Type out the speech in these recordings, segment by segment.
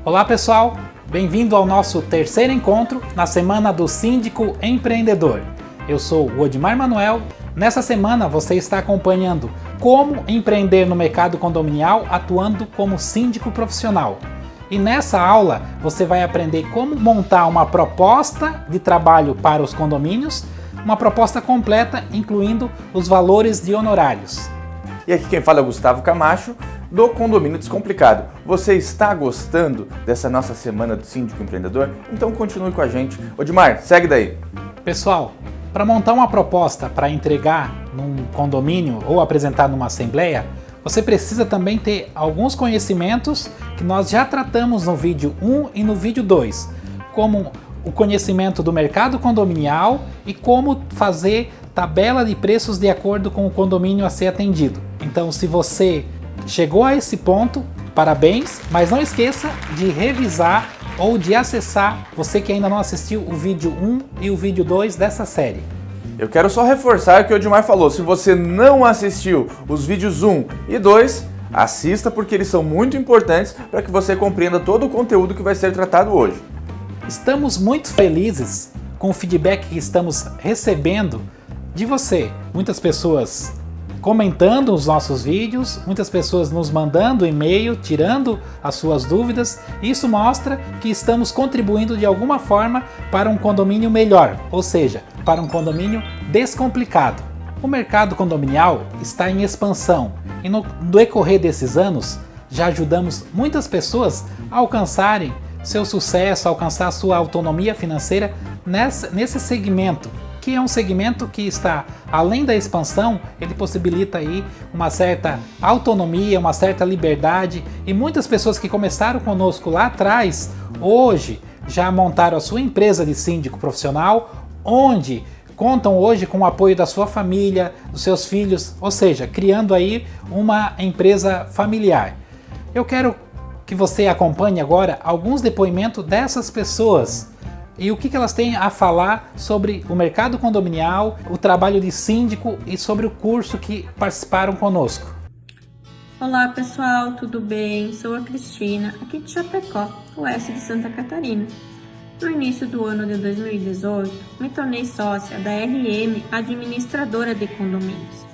Olá pessoal, bem-vindo ao nosso terceiro encontro na Semana do Síndico Empreendedor. Eu sou o Odimar Manuel. Nessa semana você está acompanhando como empreender no mercado condominial atuando como síndico profissional. E nessa aula você vai aprender como montar uma proposta de trabalho para os condomínios, uma proposta completa incluindo os valores de honorários. E aqui quem fala é o Gustavo Camacho, do Condomínio Descomplicado. Você está gostando dessa nossa Semana do Síndico Empreendedor? Então continue com a gente. Odimar, segue daí. Pessoal, para montar uma proposta para entregar num condomínio ou apresentar numa assembleia, você precisa também ter alguns conhecimentos que nós já tratamos no vídeo 1 e no vídeo 2, como o conhecimento do mercado condominial e como fazer tabela de preços de acordo com o condomínio a ser atendido. Então, se você chegou a esse ponto, parabéns, mas não esqueça de revisar ou de acessar, você que ainda não assistiu o vídeo 1 e o vídeo 2 dessa série. Eu quero só reforçar o que o Odimar falou. Se você não assistiu os vídeos 1 e 2, assista porque eles são muito importantes para que você compreenda todo o conteúdo que vai ser tratado hoje. Estamos muito felizes com o feedback que estamos recebendo de você. Muitas pessoas comentando os nossos vídeos, muitas pessoas nos mandando e-mail, tirando as suas dúvidas. Isso mostra que estamos contribuindo de alguma forma para um condomínio melhor, ou seja, para um condomínio descomplicado. O mercado condominial está em expansão e no decorrer desses anos já ajudamos muitas pessoas a alcançarem seu sucesso, a alcançar sua autonomia financeira nesse segmento, que é um segmento que está além da expansão. Ele possibilita aí uma certa autonomia, uma certa liberdade, e muitas pessoas que começaram conosco lá atrás, hoje já montaram a sua empresa de síndico profissional, onde contam hoje com o apoio da sua família, dos seus filhos, ou seja, criando aí uma empresa familiar. Eu quero que você acompanhe agora alguns depoimentos dessas pessoas e o que elas têm a falar sobre o mercado condominial, o trabalho de síndico e sobre o curso que participaram conosco. Olá pessoal, tudo bem? Sou a Cristina, aqui de Chapecó, oeste de Santa Catarina. No início do ano de 2018, me tornei sócia da RM Administradora de Condomínios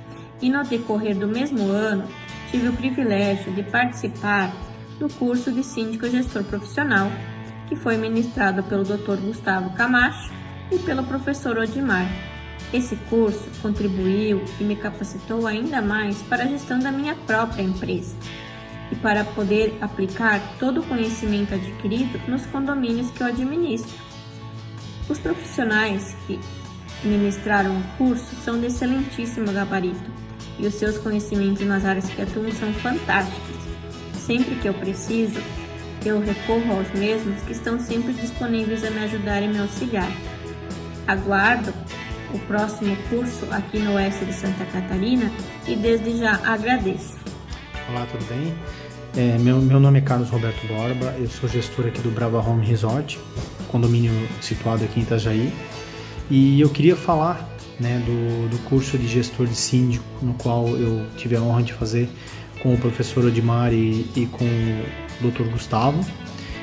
e no decorrer do mesmo ano tive o privilégio de participar do curso de Síndico Gestor Profissional, que foi ministrado pelo Dr. Gustavo Camacho e pelo professor Odimar. Esse curso contribuiu e me capacitou ainda mais para a gestão da minha própria empresa e para poder aplicar todo o conhecimento adquirido nos condomínios que eu administro. Os profissionais que ministraram o curso são de excelentíssimo gabarito e os seus conhecimentos nas áreas que atuam são fantásticos. Sempre que eu preciso, eu recorro aos mesmos que estão sempre disponíveis a me ajudar e me auxiliar. Aguardo o próximo curso aqui no oeste de Santa Catarina e desde já agradeço. Olá, tudo bem? Meu nome é Carlos Roberto Borba, eu sou gestor aqui do Brava Home Resort, condomínio situado aqui em Itajaí, e eu queria falar do curso de gestor de síndico, no qual eu tive a honra de fazer com o professor Odimar e com o Dr. Gustavo.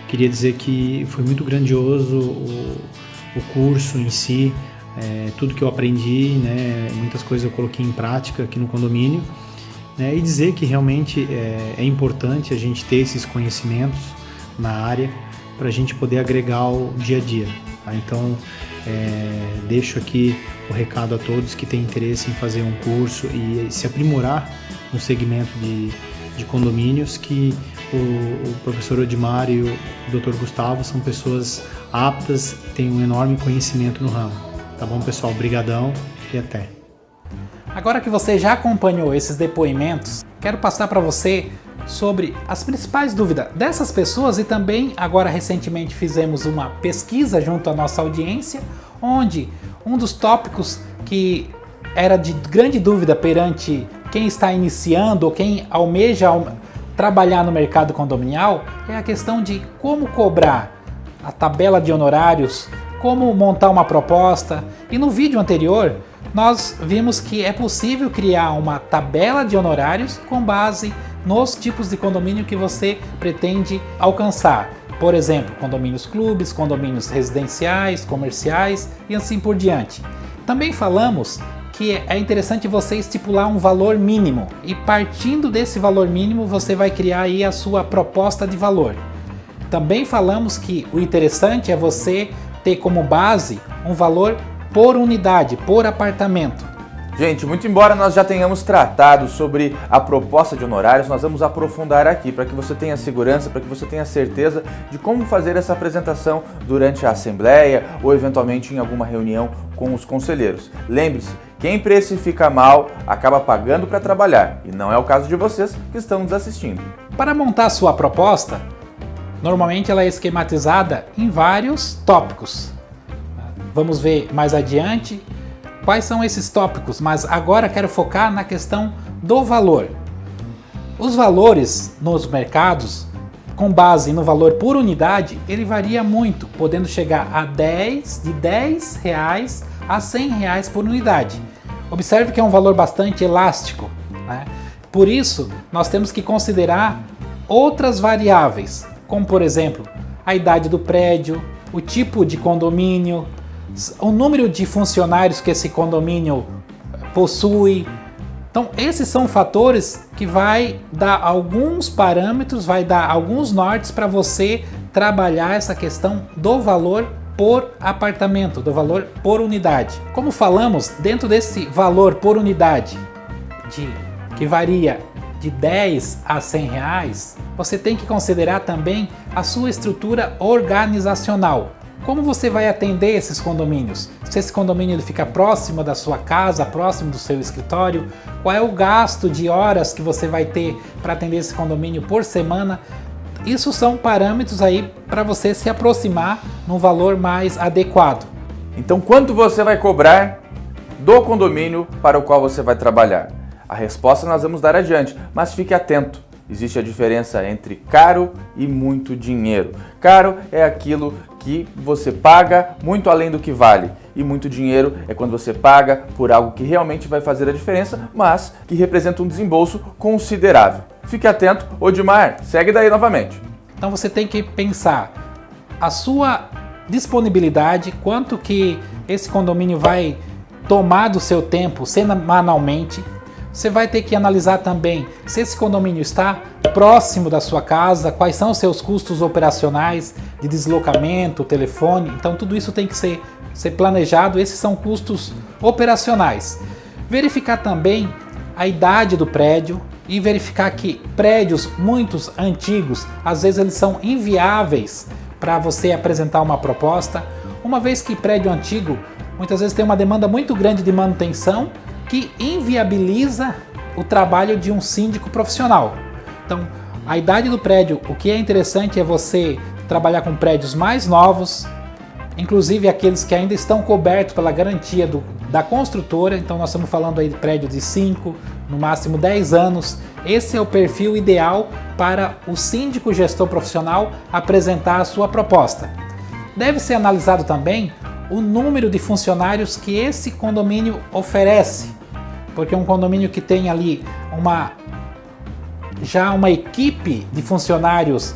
Queria dizer que foi muito grandioso o curso em si, tudo que eu aprendi, muitas coisas eu coloquei em prática aqui no condomínio, e dizer que realmente é importante a gente ter esses conhecimentos na área para a gente poder agregar o dia a dia. Tá? Então, deixo aqui o recado a todos que têm interesse em fazer um curso e se aprimorar no segmento de condomínios, que o professor Odimar e o Dr. Gustavo são pessoas aptas e têm um enorme conhecimento no ramo. Tá bom, pessoal? Obrigadão e até! Agora que você já acompanhou esses depoimentos, quero passar para você sobre as principais dúvidas dessas pessoas e também agora recentemente fizemos uma pesquisa junto à nossa audiência, onde um dos tópicos que era de grande dúvida perante quem está iniciando ou quem almeja trabalhar no mercado condominial é a questão de como cobrar a tabela de honorários, como montar uma proposta. E no vídeo anterior nós vimos que é possível criar uma tabela de honorários com base nos tipos de condomínio que você pretende alcançar. por exemplo, condomínios clubes, condomínios residenciais, comerciais e assim por diante. Também falamos que é interessante você estipular um valor mínimo e partindo desse valor mínimo você vai criar aí a sua proposta de valor. Também falamos que o interessante é você ter como base um valor por unidade, por apartamento. Gente, muito embora nós já tenhamos tratado sobre a proposta de honorários, nós vamos aprofundar aqui para que você tenha segurança, para que você tenha certeza de como fazer essa apresentação durante a assembleia ou eventualmente em alguma reunião com os conselheiros. Lembre-se, quem precifica mal acaba pagando para trabalhar e não é o caso de vocês que estão nos assistindo. Para montar sua proposta, normalmente ela é esquematizada em vários tópicos. Vamos ver mais adiante quais são esses tópicos, mas agora quero focar na questão do valor. Os valores nos mercados, com base no valor por unidade, ele varia muito, podendo chegar a de R$10 a R$100 por unidade. Observe que é um valor bastante elástico, né? Por isso, nós temos que considerar outras variáveis, como por exemplo, a idade do prédio, o tipo de condomínio, o número de funcionários que esse condomínio possui. Então, esses são fatores que vai dar alguns parâmetros, vai dar alguns nortes para você trabalhar essa questão do valor por apartamento, do valor por unidade. Como falamos, dentro desse valor por unidade, que varia de 10 a 100 reais, você tem que considerar também a sua estrutura organizacional. Como você vai atender esses condomínios? Se esse condomínio ele fica próximo da sua casa, próximo do seu escritório, qual é o gasto de horas que você vai ter para atender esse condomínio por semana? Isso são parâmetros aí para você se aproximar num valor mais adequado. Então, quanto você vai cobrar do condomínio para o qual você vai trabalhar? A resposta nós vamos dar adiante, mas fique atento. Existe a diferença entre caro e muito dinheiro. Caro é aquilo que você paga muito além do que vale. E muito dinheiro é quando você paga por algo que realmente vai fazer a diferença, mas que representa um desembolso considerável. Fique atento. Odimar, segue daí novamente. Então você tem que pensar a sua disponibilidade, quanto que esse condomínio vai tomar do seu tempo semanalmente. Você vai ter que analisar também se esse condomínio está próximo da sua casa, quais são os seus custos operacionais de deslocamento, telefone. Então tudo isso tem que ser planejado, esses são custos operacionais. Verificar também a idade do prédio e verificar que prédios muito antigos, às vezes eles são inviáveis para você apresentar uma proposta, uma vez que prédio antigo muitas vezes tem uma demanda muito grande de manutenção que inviabiliza o trabalho de um síndico profissional. Então, a idade do prédio, o que é interessante é você trabalhar com prédios mais novos, inclusive aqueles que ainda estão cobertos pela garantia da construtora. Então nós estamos falando aí de prédio de 5, no máximo 10 anos. Esse é o perfil ideal para o síndico gestor profissional apresentar a sua proposta. Deve ser analisado também o número de funcionários que esse condomínio oferece, porque um condomínio que tem ali já uma equipe de funcionários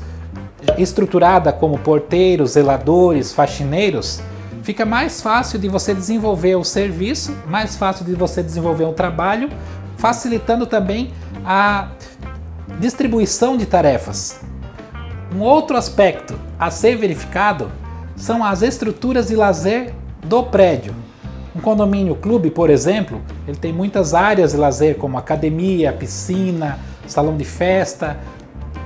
estruturada como porteiros, zeladores, faxineiros, fica mais fácil de você desenvolver o serviço, mais fácil de você desenvolver o trabalho, facilitando também a distribuição de tarefas. Um outro aspecto a ser verificado são as estruturas de lazer do prédio. Um condomínio clube, por exemplo, ele tem muitas áreas de lazer como academia, piscina, salão de festa,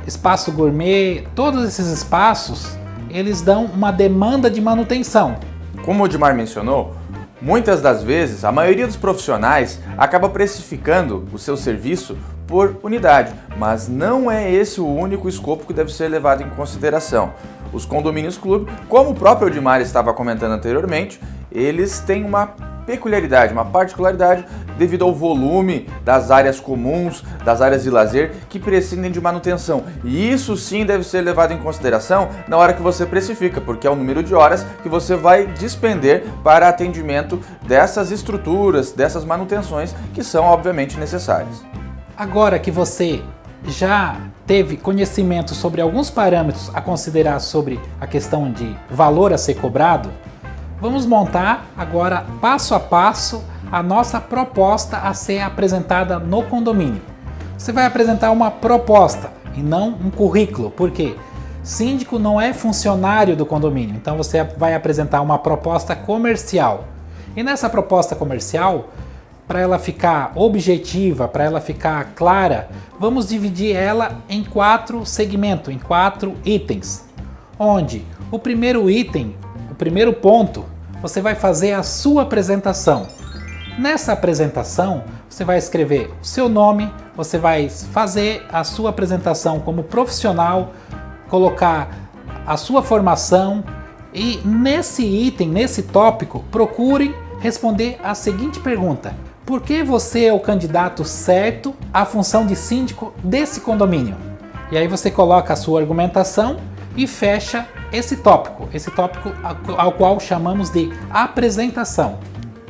espaço gourmet. Todos esses espaços, eles dão uma demanda de manutenção. Como o Odimar mencionou, muitas das vezes a maioria dos profissionais acaba precificando o seu serviço por unidade, mas não é esse o único escopo que deve ser levado em consideração. Os condomínios clube, como o próprio Odimar estava comentando anteriormente, eles têm uma peculiaridade, uma particularidade devido ao volume das áreas comuns, das áreas de lazer que prescindem de manutenção. E isso sim deve ser levado em consideração na hora que você precifica, porque é o número de horas que você vai despender para atendimento dessas estruturas, dessas manutenções que são obviamente necessárias. Agora que você já teve conhecimento sobre alguns parâmetros a considerar sobre a questão de valor a ser cobrado, vamos montar agora passo a passo a nossa proposta a ser apresentada no condomínio. Você vai apresentar uma proposta e não um currículo, porque síndico não é funcionário do condomínio, então você vai apresentar uma proposta comercial. E nessa proposta comercial, para ela ficar objetiva, para ela ficar clara, vamos dividir ela em 4 segmentos, em 4 itens. Onde o primeiro item, o primeiro ponto, você vai fazer a sua apresentação. Nessa apresentação, você vai escrever o seu nome, você vai fazer a sua apresentação como profissional, colocar a sua formação e nesse item, nesse tópico, procure responder a seguinte pergunta: por que você é o candidato certo à função de síndico desse condomínio? E aí você coloca a sua argumentação e fecha esse tópico ao qual chamamos de apresentação.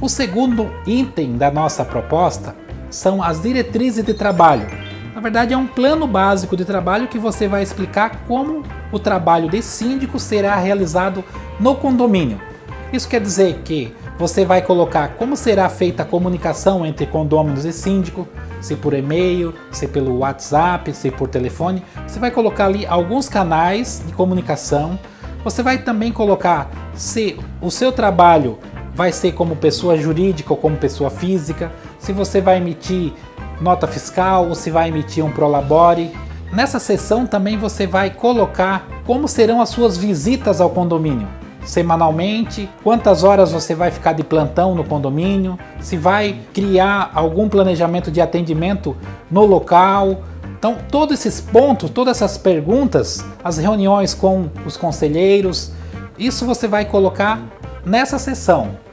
O segundo item da nossa proposta são as diretrizes de trabalho. Na verdade, é um plano básico de trabalho que você vai explicar como o trabalho de síndico será realizado no condomínio. Isso quer dizer que você vai colocar como será feita a comunicação entre condôminos e síndico, se por e-mail, se pelo WhatsApp, se por telefone. Você vai colocar ali alguns canais de comunicação. Você vai também colocar se o seu trabalho vai ser como pessoa jurídica ou como pessoa física, se você vai emitir nota fiscal ou se vai emitir um prolabore. Nessa seção também você vai colocar como serão as suas visitas ao condomínio. Semanalmente, quantas horas você vai ficar de plantão no condomínio, se vai criar algum planejamento de atendimento no local. Então, todos esses pontos, todas essas perguntas, as reuniões com os conselheiros, isso você vai colocar nessa seção.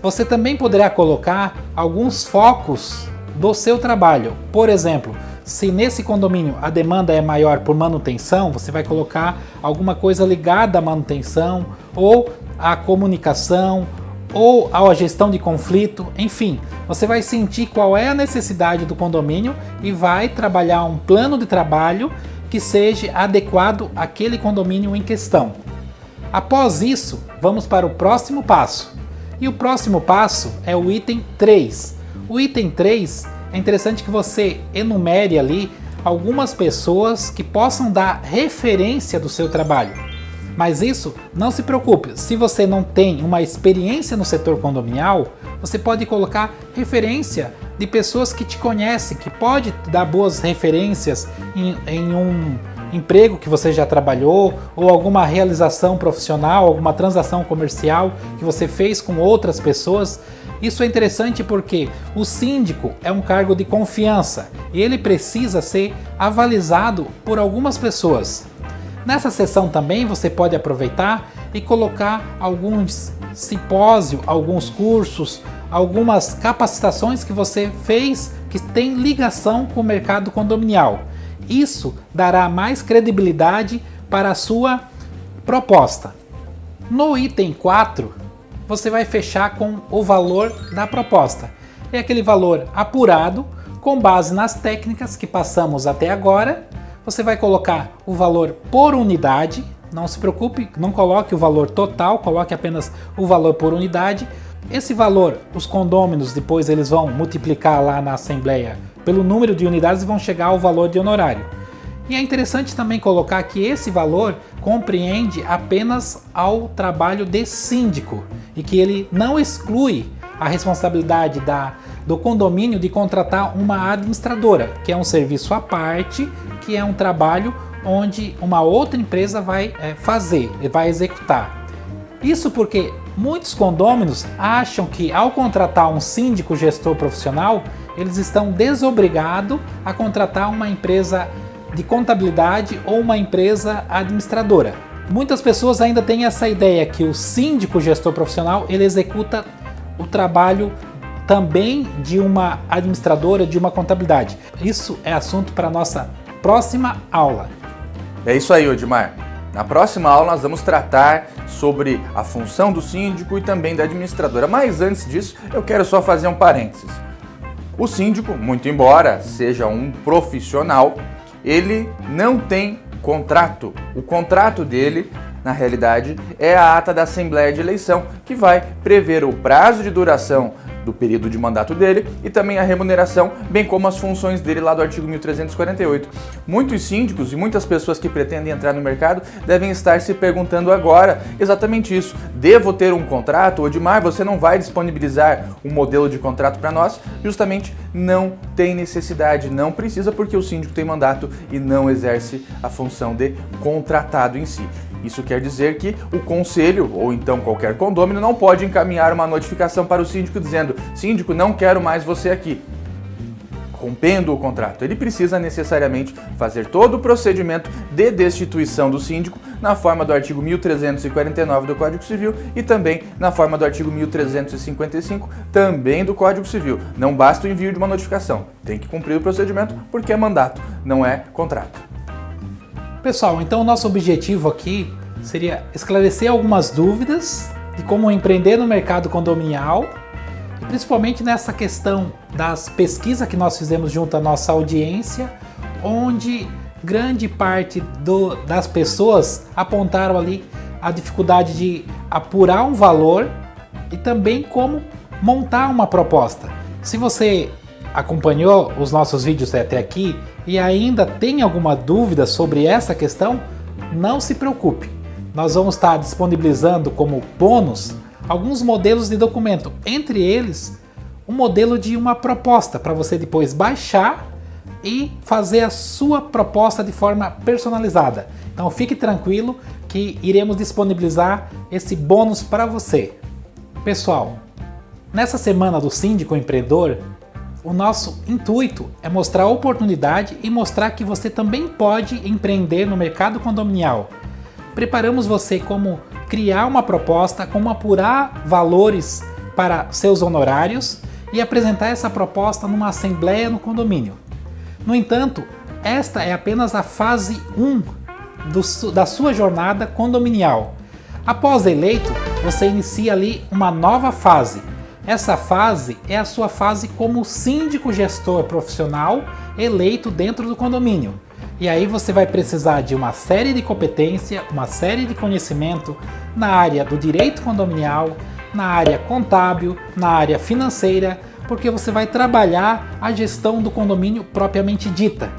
Você também poderá colocar alguns focos do seu trabalho. Por exemplo, se nesse condomínio a demanda é maior por manutenção, você vai colocar alguma coisa ligada à manutenção, ou à comunicação, ou à gestão de conflito, enfim. Você vai sentir qual é a necessidade do condomínio e vai trabalhar um plano de trabalho que seja adequado àquele condomínio em questão. Após isso, vamos para o próximo passo. E o próximo passo é o item 3. O item 3 é interessante que você enumere ali algumas pessoas que possam dar referência do seu trabalho. Mas isso, não se preocupe, se você não tem uma experiência no setor condominial, você pode colocar referência de pessoas que te conhecem, que pode dar boas referências em um emprego que você já trabalhou, ou alguma realização profissional, alguma transação comercial que você fez com outras pessoas. Isso é interessante porque o síndico é um cargo de confiança e ele precisa ser avalizado por algumas pessoas. Nessa sessão também você pode aproveitar e colocar alguns simpósios, alguns cursos, algumas capacitações que você fez que tem ligação com o mercado condominial. Isso dará mais credibilidade para a sua proposta. No item 4, você vai fechar com o valor da proposta. É aquele valor apurado com base nas técnicas que passamos até agora. Você vai colocar o valor por unidade. Não se preocupe, não coloque o valor total, coloque apenas o valor por unidade. Esse valor, os condôminos depois eles vão multiplicar lá na assembleia pelo número de unidades e vão chegar ao valor de honorário. E é interessante também colocar que esse valor compreende apenas ao trabalho de síndico e que ele não exclui a responsabilidade do condomínio de contratar uma administradora, que é um serviço à parte, que é um trabalho onde uma outra empresa vai fazer, vai executar. Isso porque muitos condôminos acham que ao contratar um síndico gestor profissional, eles estão desobrigados a contratar uma empresa de contabilidade ou uma empresa administradora. Muitas pessoas ainda têm essa ideia que o síndico gestor profissional ele executa o trabalho também de uma administradora, de uma contabilidade. Isso é assunto para a nossa próxima aula. É isso aí, Odimar. Na próxima aula nós vamos tratar sobre a função do síndico e também da administradora. Mas antes disso, eu quero só fazer um parênteses. O síndico, muito embora seja um profissional, ele não tem contrato. O contrato dele, na realidade, é a ata da Assembleia de Eleição, que vai prever o prazo de duração do período de mandato dele e também a remuneração, bem como as funções dele lá do artigo 1348. Muitos síndicos e muitas pessoas que pretendem entrar no mercado devem estar se perguntando agora exatamente isso. Devo ter um contrato? Odmar, você não vai disponibilizar um modelo de contrato para nós? Justamente não tem necessidade, não precisa, porque o síndico tem mandato e não exerce a função de contratado em si. Isso quer dizer que o conselho, ou então qualquer condômino, não pode encaminhar uma notificação para o síndico dizendo: síndico, não quero mais você aqui, rompendo o contrato. Ele precisa necessariamente fazer todo o procedimento de destituição do síndico na forma do artigo 1349 do Código Civil e também na forma do artigo 1355 também do Código Civil. Não basta o envio de uma notificação, tem que cumprir o procedimento porque é mandato, não é contrato. Pessoal, então o nosso objetivo aqui seria esclarecer algumas dúvidas de como empreender no mercado condominial, e principalmente nessa questão das pesquisas que nós fizemos junto à nossa audiência, onde grande parte das pessoas apontaram ali a dificuldade de apurar um valor e também como montar uma proposta. Se você acompanhou os nossos vídeos até aqui e ainda tem alguma dúvida sobre essa questão, não se preocupe. Nós vamos estar disponibilizando como bônus alguns modelos de documento, entre eles um modelo de uma proposta para você depois baixar e fazer a sua proposta de forma personalizada. Então fique tranquilo que iremos disponibilizar esse bônus para você. Pessoal, nessa semana do Síndico Empreendedor, o nosso intuito é mostrar a oportunidade e mostrar que você também pode empreender no mercado condominial. Preparamos você como criar uma proposta, como apurar valores para seus honorários e apresentar essa proposta numa assembleia no condomínio. No entanto, esta é apenas a fase 1 da sua jornada condominial. Após eleito, você inicia ali uma nova fase. Essa fase é a sua fase como síndico gestor profissional eleito dentro do condomínio. E aí você vai precisar de uma série de competência, uma série de conhecimento na área do direito condominial, na área contábil, na área financeira, porque você vai trabalhar a gestão do condomínio propriamente dita.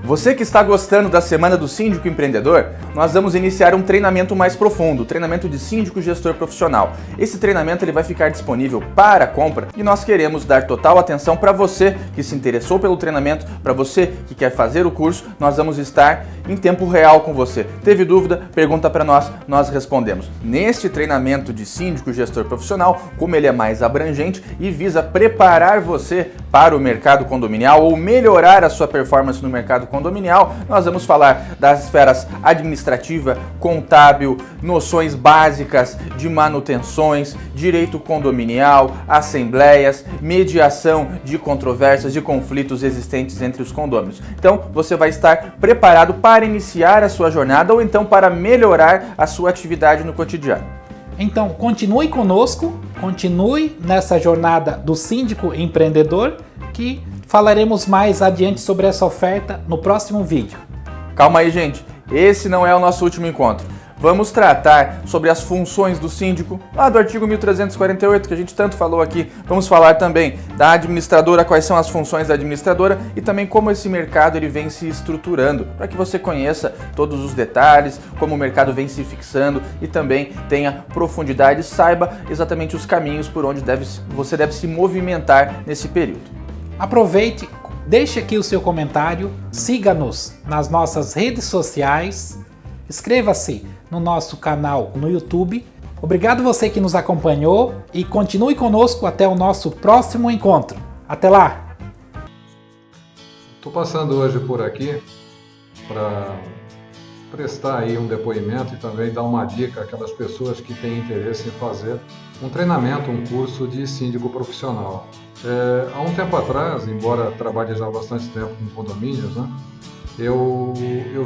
Você que está gostando da Semana do Síndico Empreendedor, nós vamos iniciar um treinamento mais profundo, o treinamento de Síndico Gestor Profissional. Esse treinamento ele vai ficar disponível para compra e nós queremos dar total atenção para você que se interessou pelo treinamento, para você que quer fazer o curso. Nós vamos estar em tempo real com você. Teve dúvida? Pergunta para nós respondemos. Neste treinamento de Síndico Gestor Profissional, como ele é mais abrangente e visa preparar você para o mercado condominial ou melhorar a sua performance no mercado condominial, nós vamos falar das esferas administrativa, contábil, noções básicas de manutenções, direito condominial, assembleias, mediação de controvérsias e conflitos existentes entre os condôminos. Então, você vai estar preparado para iniciar a sua jornada ou então para melhorar a sua atividade no cotidiano. Então, continue conosco, continue nessa jornada do Síndico Empreendedor, que falaremos mais adiante sobre essa oferta no próximo vídeo. Calma aí, gente. Esse não é o nosso último encontro. Vamos tratar sobre as funções do síndico, lá do artigo 1348, que a gente tanto falou aqui. Vamos falar também da administradora, quais são as funções da administradora e também como esse mercado ele vem se estruturando, para que você conheça todos os detalhes, como o mercado vem se fixando e também tenha profundidade, saiba exatamente os caminhos por onde você deve se movimentar nesse período. Aproveite, deixe aqui o seu comentário, siga-nos nas nossas redes sociais, inscreva-se no nosso canal no YouTube. Obrigado você que nos acompanhou e continue conosco até o nosso próximo encontro. Até lá! Estou passando hoje por aqui para prestar aí um depoimento e também dar uma dica àquelas pessoas que têm interesse em fazer um treinamento, um curso de síndico profissional. Há um tempo atrás, embora trabalhe já há bastante tempo com condomínios, né, eu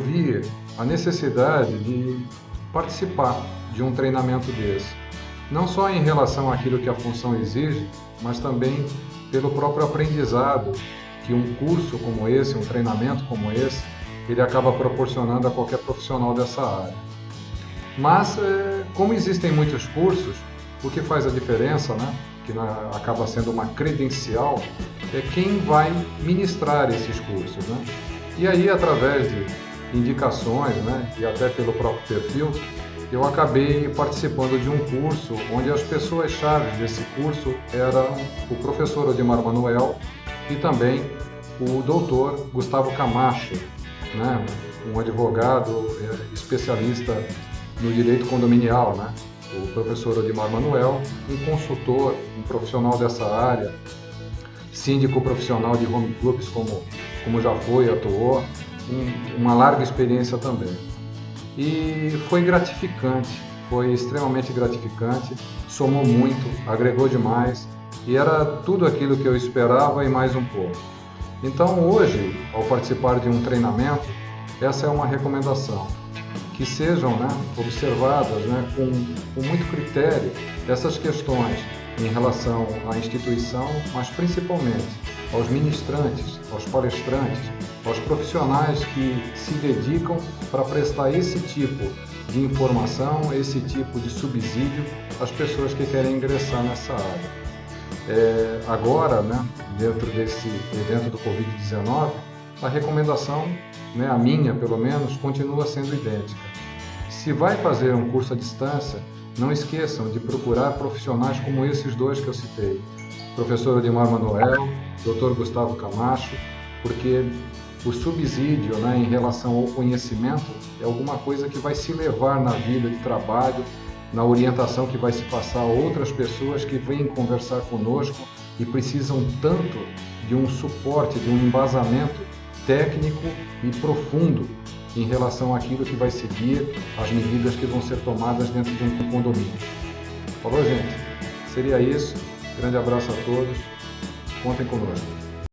vi a necessidade de participar de um treinamento desse. Não só em relação àquilo que a função exige, mas também pelo próprio aprendizado que um curso como esse, um treinamento como esse, ele acaba proporcionando a qualquer profissional dessa área. Mas, como existem muitos cursos, o que faz a diferença, né, que acaba sendo uma credencial, é quem vai ministrar esses cursos, né? E aí, através de indicações, né, e até pelo próprio perfil, eu acabei participando de um curso onde as pessoas-chave desse curso eram o professor Odimar Manuel e também o doutor Gustavo Camacho, né, um advogado especialista no direito condominial, né? O professor Odimar Manuel, um consultor, um profissional dessa área, síndico profissional de home clubs como já foi, atuou, uma larga experiência também. E foi gratificante, foi extremamente gratificante, somou muito, agregou demais e era tudo aquilo que eu esperava e mais um pouco. Então hoje, ao participar de um treinamento, essa é uma recomendação, que sejam, né, observadas, né, com muito critério essas questões em relação à instituição, mas principalmente aos ministrantes, aos palestrantes, aos profissionais que se dedicam para prestar esse tipo de informação, esse tipo de subsídio às pessoas que querem ingressar nessa área. Agora, né, dentro desse evento do Covid-19, a recomendação, né, a minha pelo menos, continua sendo idêntica. Se vai fazer um curso à distância, não esqueçam de procurar profissionais como esses dois que eu citei, professor Odimar Manuel, Dr. Gustavo Camacho, porque o subsídio, né, em relação ao conhecimento é alguma coisa que vai se levar na vida de trabalho, na orientação que vai se passar a outras pessoas que vêm conversar conosco e precisam tanto de um suporte, de um embasamento técnico e profundo em relação àquilo que vai seguir, as medidas que vão ser tomadas dentro de um condomínio. Falou, gente? Seria isso. Grande abraço a todos. Contem conosco.